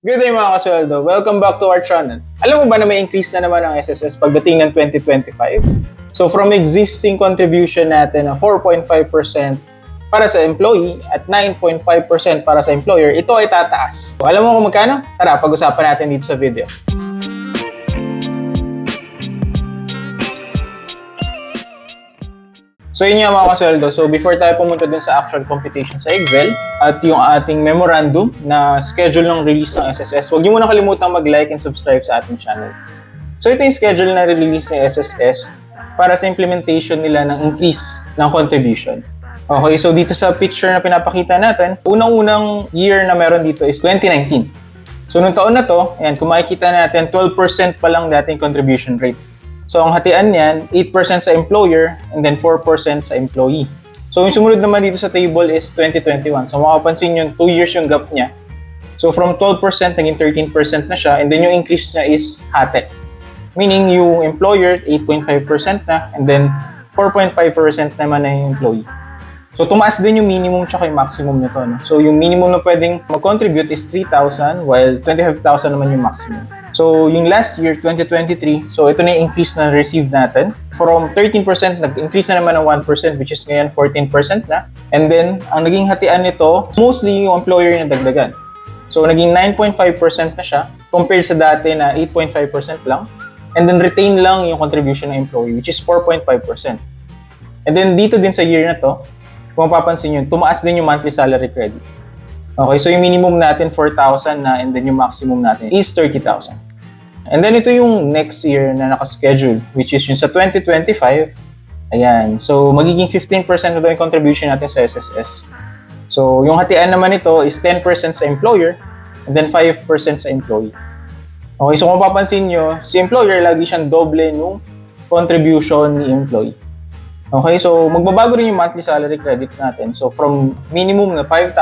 Good day mga kasweldo. Welcome back to our channel. Alam mo ba na may increase na naman ang SSS pagdating ng 2025? So from existing contribution natin na 4.5% para sa employee at 9.5% para sa employer, ito ay tataas. So, alam mo kung magkano? Tara, pag-usapan natin dito sa video. So yun nga mga kasweldo. So before tayo pumunta dun sa actual computation sa Excel at yung ating memorandum na schedule ng release ng SSS, huwag niyo muna kalimutang mag-like and subscribe sa ating channel. So ito yung schedule na release ng SSS para sa implementation nila ng increase ng contribution. Okay, so dito sa picture na pinapakita natin, unang-unang year na meron dito is 2019. So nung taon na to, ayan, kung makikita natin, 12% pa lang dating contribution rate. So, ang hatian niyan, 8% sa employer and then 4% sa employee. So, yung sumunod naman dito sa table is 2021. So, makapansin yun, 2 years yung gap niya. So, from 12%, naging 13% na siya and then yung increase niya is hati. Meaning, yung employer, 8.5% na and then 4.5% naman na yung employee. So, tumaas din yung minimum tsaka yung maximum nito. No? So, yung minimum na pwedeng mag-contribute is 3,000 while 25,000 naman yung maximum. So, yung last year, 2023, so ito na yung increase na receive natin. From 13%, nag-increase na naman ng 1%, which is ngayon 14% na. And then, ang naging hatian nito, mostly yung employer yung dagdagan. So, naging 9.5% na siya compared sa dati na 8.5% lang. And then, retain lang yung contribution ng employee, which is 4.5%. And then, dito din sa year na to, kung mapapansin nyo, tumaas din yung monthly salary credit. Okay, so yung minimum natin 4,000 na and then yung maximum natin is 30,000. And then ito yung next year na naka-schedule, which is yung sa 2025. Ayan, so magiging 15% na daw yung contribution natin sa SSS. So yung hatian naman nito is 10% sa employer and then 5% sa employee. Okay, so kung mapapansin nyo, si employer lagi siyang doble nung contribution ni employee. Okay, so magbabago rin yung monthly salary credit natin. So from minimum na 5,000,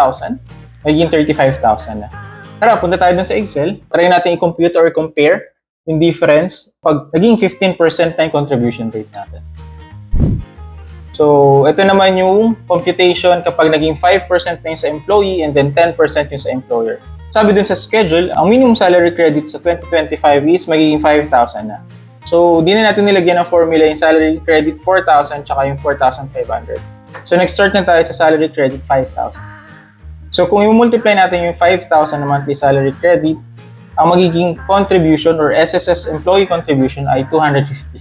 magiging 35,000 na. Tara, punta tayo dun sa Excel. Try natin i-compute or compare yung difference pag naging 15% na yung contribution rate natin. So, ito naman yung computation kapag naging 5% na yung sa employee and then 10% yung sa employer. Sabi dun sa schedule, ang minimum salary credit sa 2025 is magiging 5,000 na. So, di na natin nilagyan ng formula yung salary credit 4,000 tsaka yung 4,500. So, nag-start na tayo sa salary credit 5,000. So, kung i-multiply natin yung 5,000 na monthly salary credit, ang magiging contribution or SSS employee contribution ay 250.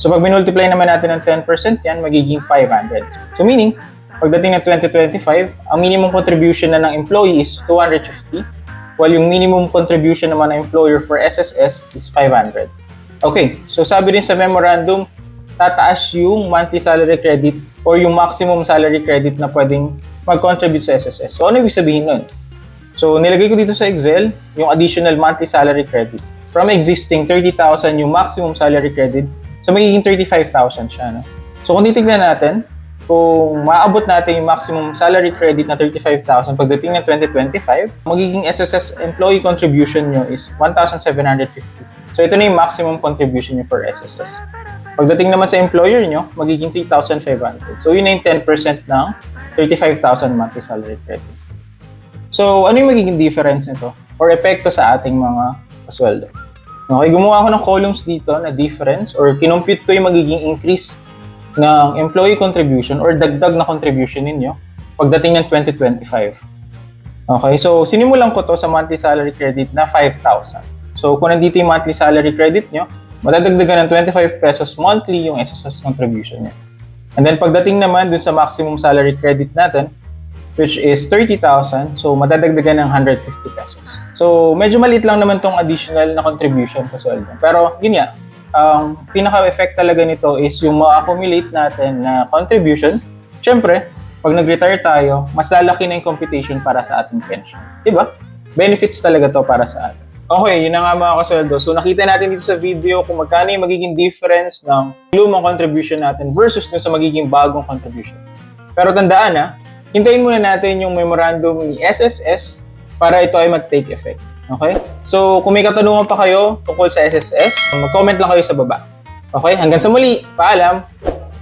So, pag minultiply naman natin ng 10% yan, magiging 500. So, meaning, pagdating ng 2025, ang minimum contribution na ng employee is 250, while yung minimum contribution naman ng employer for SSS is 500. Okay, so sabi rin sa memorandum, tataas yung monthly salary credit or yung maximum salary credit na pwedeng mag-contribute sa SSS. So, ano ibig sabihin nun? So, nilagay ko dito sa Excel yung additional monthly salary credit. From existing 30,000 yung maximum salary credit, so magiging 35,000 siya. No? So, kung titignan natin, kung maaabot natin yung maximum salary credit na 35,000 pagdating ng 2025, magiging SSS employee contribution nyo is 1,750. So, ito na yung maximum contribution nyo for SSS. Pagdating naman sa employer nyo, magiging 3,500. So, yun na yung 10% ng 35,000 monthly salary credit. So, ano yung magiging difference nito or epekto sa ating mga kasweldo? Okay, gumawa ako ng columns dito na difference or kinompute ko yung magiging increase ng employee contribution or dagdag na contribution ninyo pagdating ng 2025. Okay, so sinimulan ko to sa monthly salary credit na 5,000. So, kung nandito yung monthly salary credit nyo, madadagdagan ng 25 pesos monthly yung SSS contribution nyo. And then, pagdating naman dun sa maximum salary credit natin, which is 30,000, so madadagdagan ng 150 pesos. So, medyo maliit lang naman tong additional na contribution sa sweldo. Pero, yun nga, ang pinaka-effect talaga nito is yung ma-accumulate natin na contribution. Siyempre, pag nag-retire tayo, mas lalaki na yung computation para sa ating pension. Diba? Benefits talaga to para sa atin. Okay, yun na nga mga kasweldo. So, nakita natin dito sa video kung magkano yung magiging difference ng lumang contribution natin versus dun sa magiging bagong contribution. Pero tandaan na, hintayin muna natin yung memorandum ni SSS para ito ay mag-take effect. Okay? So, kung may katanungan pa kayo tungkol sa SSS, mag-comment lang kayo sa baba. Okay? Hanggang sa muli. Paalam!